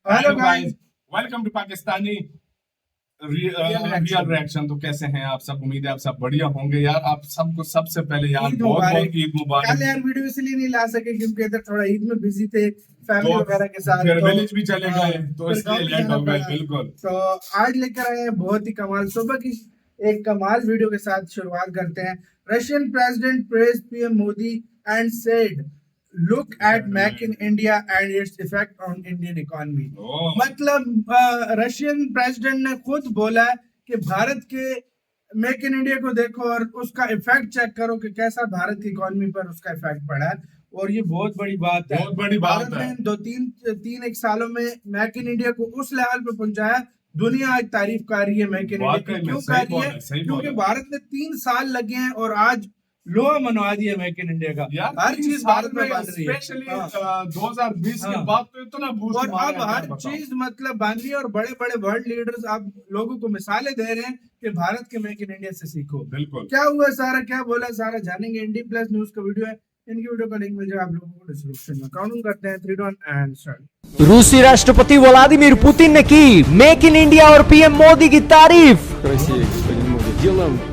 Hello hello guys, guys, welcome to Pakistani real reaction. तो कैसे हैं आप सब? उम्मीद है आप सब बढ़िया होंगे यार। आप सबको सबसे पहले यार ईद बहुत मुबारक। बहुत ईद कल मुबारक। यार वीडियो इसलिए नहीं ला सके क्योंकि इधर थोड़ा ईद में बिजी थे फैमिली तो वगैरह के साथ, फिर तो विलेज भी चले हाँ, गए तो फिर इसलिए गाँव भी लेट जाना हो गए। पड़ा। बिल्कुल। तो आज लेकर आए हैं बहुत ही कमाल सुबह की एक कमाल वीडियो के साथ शुरुआत करते हैं। Russian president praise PM Modi and said look at make in India and its effect on Indian economy. Oh, मतलब रशियन प्रेसिडेंट ने खुद बोला है कि भारत के मेक इन इंडिया को देखो और उसका इफेक्ट चेक करो कि कैसा भारत की इकोनॉमी पर उसका इफेक्ट पड़ा है। और ये बहुत बड़ी बात है। बहुत बड़ी बात भारत है। ने दो तीन तीन एक सालों में मेक इन इंडिया को उस लेवल पे पहुंचाया। दुनिया आज तारीफ कर रही है मेक इन इंडिया वाकई की। में क्यों सही कर रही है? बोला, सही क्योंकि बोला भारत ने 3 साल लगे हैं और आज लोहा मनवा दिया मेक इन इंडिया का। यार। हर 3 चीज साल भारत में में बन रही है। स्पेशली हाँ। 2020 के हाँ। बाद तो इतना बूस्ट और मारा अब है, क्या हर बताऊं। चीज मतलब बन रही है और बड़े बड़े वर्ल्ड लीडर्स अब लोगों को मिसालें दे रहे हैं कि भारत के मेक इन इंडिया से सीखो। बिल्कुल। क्या हुआ सारा, क्या बोला सारा जानेंगे। इंडी प्लस न्यूज का वीडियो है, इनकी वीडियो का लिंक मिल जाएगा आप लोगों को डिस्क्रिप्शन में। काउंट करते हैं 3 2 1 एंड स्टार्ट। रूसी राष्ट्रपति व्लादिमीर पुतिन ने की मेक इन इंडिया और पीएम मोदी की तारीफ। Россия, господин Моди,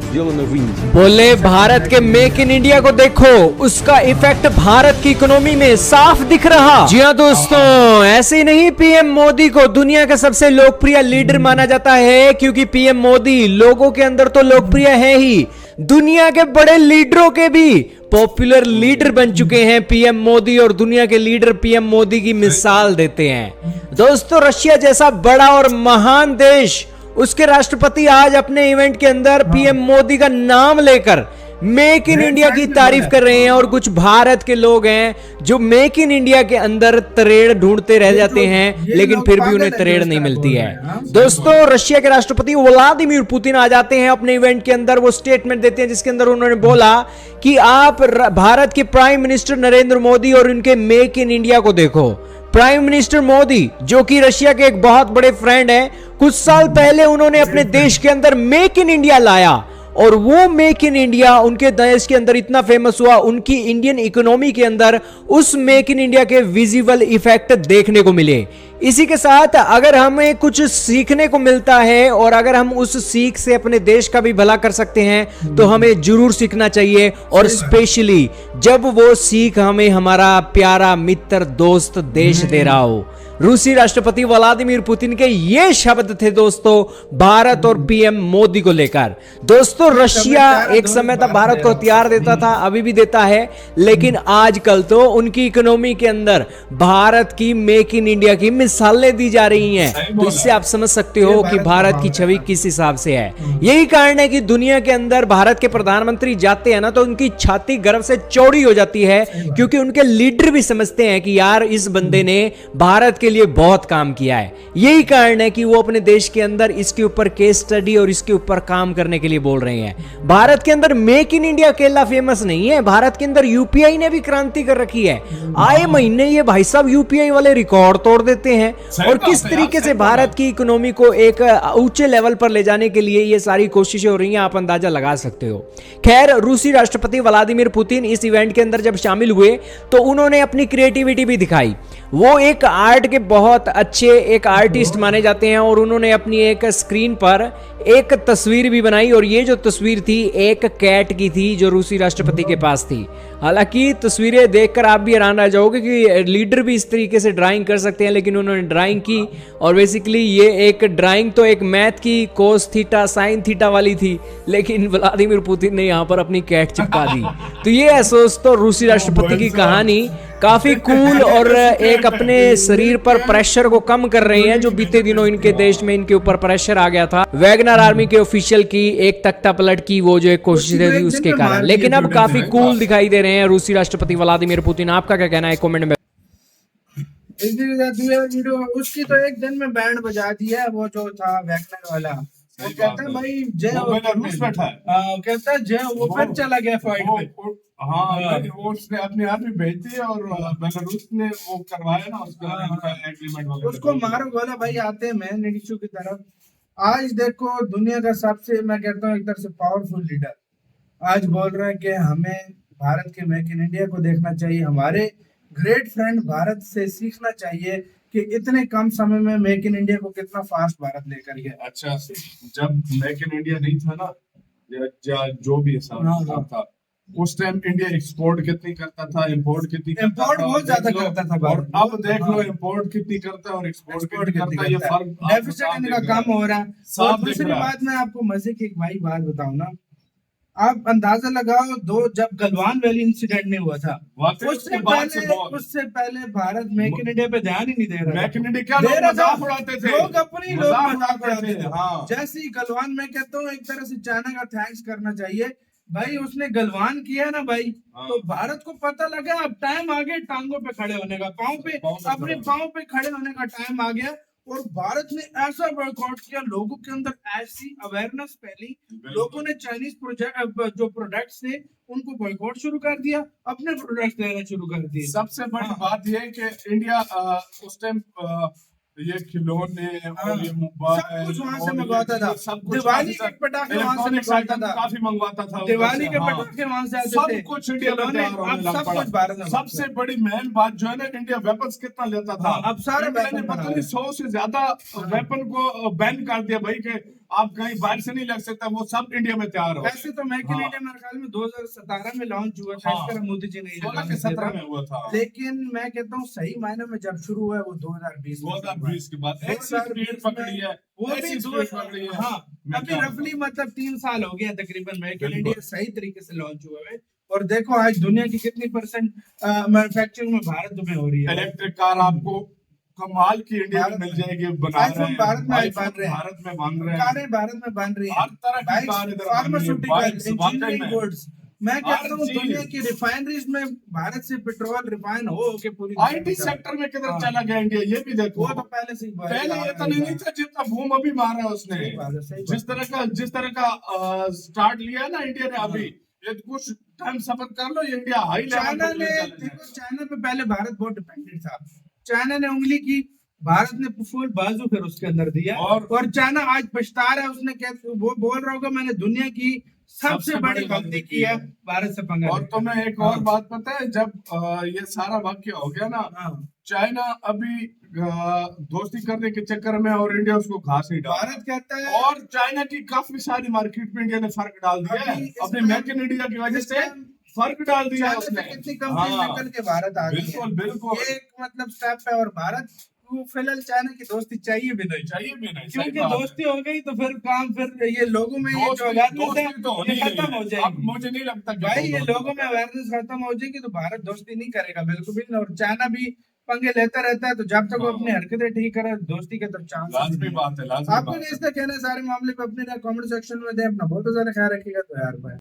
сделано в Индии. बोले भारत के मेक इन इंडिया को देखो, उसका इफेक्ट भारत की इकोनॉमी में साफ दिख रहा। जी हाँ दोस्तों, ऐसे ही नहीं, पीएम मोदी को दुनिया का सबसे लोकप्रिय लीडर माना जाता है क्योंकि पीएम मोदी लोगों के अंदर तो लोकप्रिय है ही, दुनिया के बड़े लीडरों के भी पॉपुलर लीडर बन चुके हैं पीएम मोदी। और दुनिया के लीडर पीएम मोदी की मिसाल देते हैं। दोस्तों, रशिया जैसा बड़ा और महान देश, उसके राष्ट्रपति आज अपने इवेंट के अंदर पीएम मोदी का नाम लेकर मेक इन इंडिया की तारीफ कर रहे हैं। और कुछ भारत के लोग हैं जो मेक इन इंडिया के अंदर तरेड़ ढूंढते रह जाते हैं, लेकिन फिर भी उन्हें तरेड़ नहीं मिलती है। दोस्तों, रशिया के राष्ट्रपति व्लादिमीर पुतिन आ जाते हैं अपने इवेंट के अंदर, वो स्टेटमेंट देते हैं जिसके अंदर उन्होंने बोला कि आप भारत के प्राइम मिनिस्टर नरेंद्र मोदी और उनके मेक इन इंडिया को देखो। प्राइम मिनिस्टर मोदी, जो कि रशिया के एक बहुत बड़े फ्रेंड हैं, कुछ साल पहले उन्होंने अपने देश के अंदर मेक इन इंडिया लाया और वो मेक इन इंडिया उनके देश के अंदर इतना फेमस हुआ, उनकी इंडियन इकोनॉमी के अंदर उस मेक इन इंडिया के विजिबल इफेक्ट देखने को मिले। इसी के साथ अगर हमें कुछ सीखने को मिलता है और अगर हम उस सीख से अपने देश का भी भला कर सकते हैं तो हमें जरूर सीखना चाहिए। और स्पेशली जब वो सीख हमें हमारा प्यारा मित्र दोस्त देश दे रहा हो। रूसी राष्ट्रपति व्लादिमीर पुतिन के ये शब्द थे दोस्तों भारत और पीएम मोदी को लेकर। दोस्तों, रशिया एक समय तक भारत को हथियार देता था, अभी भी देता है, लेकिन आजकल तो उनकी इकोनॉमी के अंदर भारत की मेक इन इंडिया की मिसालें दी जा रही हैं। तो इससे आप समझ सकते हो कि भारत की छवि किस हिसाब से है। यही कारण है कि दुनिया के अंदर भारत के प्रधानमंत्री जाते हैं ना तो उनकी छाती गर्व से चौड़ी हो जाती है, क्योंकि उनके लीडर भी समझते हैं कि यार इस बंदे ने भारत के लिए बहुत काम किया है। यही कारण है कि वो अपने देश के अंदर इसके ऊपर केस स्टडी और इसके ऊपर काम करने के लिए बोल रहे हैं। भारत के अंदर मेक इन इंडिया अकेला फेमस नहीं है, भारत के अंदर यूपीआई ने भी क्रांति कर रखी है। आए महीने ये भाई साहब यूपीआई वाले रिकॉर्ड तोड़ देते हैं। और किस तरीके से भारत की इकोनॉमी को एक ऊंचे लेवल पर ले जाने के लिए ये सारी कोशिशें हो रही हैं, आप अंदाजा लगा सकते हो। खैर, रूसी राष्ट्रपति व्लादिमीर पुतिन इस इवेंट के अंदर जब शामिल हुए तो उन्होंने अपनी क्रिएटिविटी भी दिखाई। वो एक आर्ट के बहुत अच्छे एक आर्टिस्ट माने जाते हैं और उन्होंने अपनी एक स्क्रीन पर एक तस्वीर भी बनाई। और ये जो तस्वीर थी एक कैट की थी जो रूसी राष्ट्रपति के पास थी। हालांकि तस्वीरें देखकर आप भी हैरान रह जाओगे कि लीडर भी इस तरीके से ड्राइंग कर सकते हैं, लेकिन उन्होंने ड्राइंग की। और बेसिकली ये एक ड्राइंग तो एक मैथ की कोस थीटा साइन थीटा वाली थी, लेकिन व्लादिमीर पुतिन ने यहाँ पर अपनी कैट चिपका दी। तो ये है दोस्तों रूसी राष्ट्रपति की कहानी, काफी कूल और एक अपने शरीर पर प्रेशर को कम कर रहे हैं जो बीते दिनों इनके देश में इनके ऊपर प्रेशर आ गया था वैगनर आर्मी के ऑफिशियल की एक तख्ता पलट की वो जो एक कोशिश थी उसके कारण। लेकिन अब काफी कूल दिखाई दे रहे हैं रूसी राष्ट्रपति व्लादिमीर पुतिन। आपका क्या कहना है कमेंट में? उसकी तो एक दिन में बैंड बजा दिया वो जो था वैगनर वाला। वो कहता है भाई जय, वो बेलारूस बैठा है। कहता है जय, वो फिर चला गया फाइट पे। हाँ, वो उसने अपनी आर्मी भेज दी और बेलारूस ने वो करवाया ना उसका एग्रीमेंट वगैरह। उसको मारो बोला भाई आते हैं मैन इशू की तरफ। आज देखो दुनिया का सबसे, मैं कहता हूँ एक तरह से पावरफुल लीडर आज बोल रहे हैं कि हमें भारत के मेक इन इंडिया को देखना चाहिए, हमारे ग्रेट फ्रेंड भारत से सीखना चाहिए कि इतने कम समय में मेक इन इंडिया को कितना फास्ट भारत लेकर गया। अच्छा, जब मेक इन इंडिया नहीं था ना, जो भी हिसाब था, उस टाइम इंडिया एक्सपोर्ट कितनी करता था, इंपोर्ट कितनी करता इंपोर्ट था, बहुत ज्यादा देख लो, करता था और भारत। अब देख लो इंपोर्ट कितनी करता है और एक्सपोर्ट कितनी करता है, ये फर्क आपको डेफिसिट साफ इनका दिख रहा है। कम हो रहा है। साफ और दिख दूसरी रहा है। बात मैं आपको मजे की एक भाई बात बताऊं ना, आप अंदाजा लगाओ जब गलवान वैली इंसिडेंट नहीं हुआ था, वाकई उसके बाद से बहुत उससे पहले भारत मेक इन इंडिया पे ध्यान ही नहीं दे रहा मेक इन था। इंडिया क्या दे लोग रहा था। मजाक उड़ाते थे, लोग अपनी लोग मजाक उड़ाते थे। हाँ। जैसे ही गलवान, मैं कहता हूँ एक तरह से चाइना का थैंक्स करना चाहिए भाई, उसने गलवान किया ना भाई, हाँ। तो भारत को पता लगा अब टाइम आ गया टांगों पे खड़े होने का, अपने पाँव पे खड़े होने का टाइम आ गया। और भारत ने ऐसा बॉयकॉट किया, लोगों के अंदर ऐसी अवेयरनेस फैली, लोगों ने चाइनीज प्रोजेक्ट जो प्रोडक्ट्स थे उनको बॉयकॉट शुरू कर दिया, अपने प्रोडक्ट्स लेना शुरू कर दिए। सबसे बड़ी हाँ। बात यह है कि इंडिया उस टाइम ये खिलौने और ये मोबाइल सब कुछ वहां से और ये मंगवाता था। सब कुछ दिवाली काफी के पटाखे वहां से इलेक्ट्रॉनिक्स मंगवाता आइटम था। काफी मंगवाता था उधर दिवाली से, के हाँ। पटाखे वहां से आते सब थे। कुछ इंडिया में खिलौने, तैयार होने अब लग सब पड़ा। कुछ भारत में सबसे बड़ी मेन बात जो है ना, इंडिया वेपन्स कितना लेता था। हाँ, अब सारे इंडिया ने weapon पता बना नहीं रहे। 100 से ज्यादा वेपन को बैन कर दिया भाई, कि आप कहीं बाहर से नहीं लग सकता, वो सब इंडिया में तैयार हो। वैसे तो मेक इन हाँ। इंडिया मेरे ख्याल में 2017 में लॉन्च हुआ था, हाँ। इस तरह मोदी जी ने 16 के 17 में हुआ था, लेकिन मैं कहता हूँ सही मायने में जब शुरू हुआ है वो 2020 में। 2020 के बाद ऐसी स्पीड पकड़ी है, वो भी ऐसी दो, स्पीड पकड़ी है। हाँ मैं अभी क्या रफली मतलब 3 साल हो गए तकरीबन मेक इन बिल्कुल। इंडिया सही तरीके से लॉन्च हुआ है। और देखो आज दुनिया की कितनी परसेंट मैन्युफैक्चरिंग में भारत में हो रही है। इलेक्ट्रिक कार आपको कमाल की इंडिया में मिल जाएगी, बना रहे हैं भारत में iPhone बन रहे हैं, भारत में बन रहे हैं, कारें भारत में बन रही हैं, हर तरह की कार इधर बन रही है, फार्मास्यूटिकल, बाइक्स वाकई इंजीनियरिंग में गुड्स। मैं कहता हूँ चीज। दुनिया की रिफाइनरीज में भारत से पेट्रोल रिफाइन हो के पूरी आईटी सेक्टर में किधर हाँ। चला गया इंडिया, ये भी देखो। वो तो पहले से ही बात है। पहले इतना नहीं था जितना बूम अभी मारा है उसने। सही बात है, सही बात है। जिस तरह का स्टार्ट लिया है ना इंडिया ने अभी, ये कुछ टाइम सब्र कर लो, ये इंडिया हाई चाइना लेवल ने, पे देखो चाइना पे पहले भारत बहुत डिपेंडेंट था, चाइना ने उंगली की, भारत ने फुल बाजू फिर उसके अंदर दिया। और चाइना आज पछता रहा है, उसने क्या वो बोल रहा होगा मैंने दुनिया की सबसे बड़ी गलती की है भारत से पंगा। और तुम्हें एक और बात पता है, जब ये सारा वाक्य हो गया ना, चाइना अभी दोस्ती करने के चक्कर में और इंडिया उसको घास नहीं डाल, भारत कहता है, और चाइना की काफी सारी मार्केट में इंडिया ने फर्क डाल दिया है अभी इस अपने time- मेक इन इंडिया की वजह इस से, time फर्क डाल दिया है चाइना से उसने। कितनी कंपनी हाँ, निकल के भारत आ गई है। बिल्कुल बिल्कुल, ये एक मतलब स्टेप है। और भारत को फिलहाल चाइना की दोस्ती चाहिए भी नहीं, चाहिए भी नहीं, सही क्योंकि बात है। दोस्ती हो गई तो फिर काम, फिर ये लोगों में ये जो अवेयरनेस है दोस्ती तो होनी ये खत्म हो ही है। अब जाएगी। मुझे नहीं लगता कि भाई ये दोस्ती लोगों में अवेयरनेस खत्म हो जाएगी तो भारत दोस्ती नहीं करेगा बिल्कुल भी। और चाइना भी पंगे लेता रहता है, तो जब तक वो हाँ। अपनी हरकतें ठीक करे दोस्ती के तो चांस लाजमी बात है, लाजमी आपको बात है। नहीं कहना है सारे मामले पे अपने कमेंट सेक्शन में दे। अपना बहुत ज्यादा ख्याल रखिएगा तो यार भाई।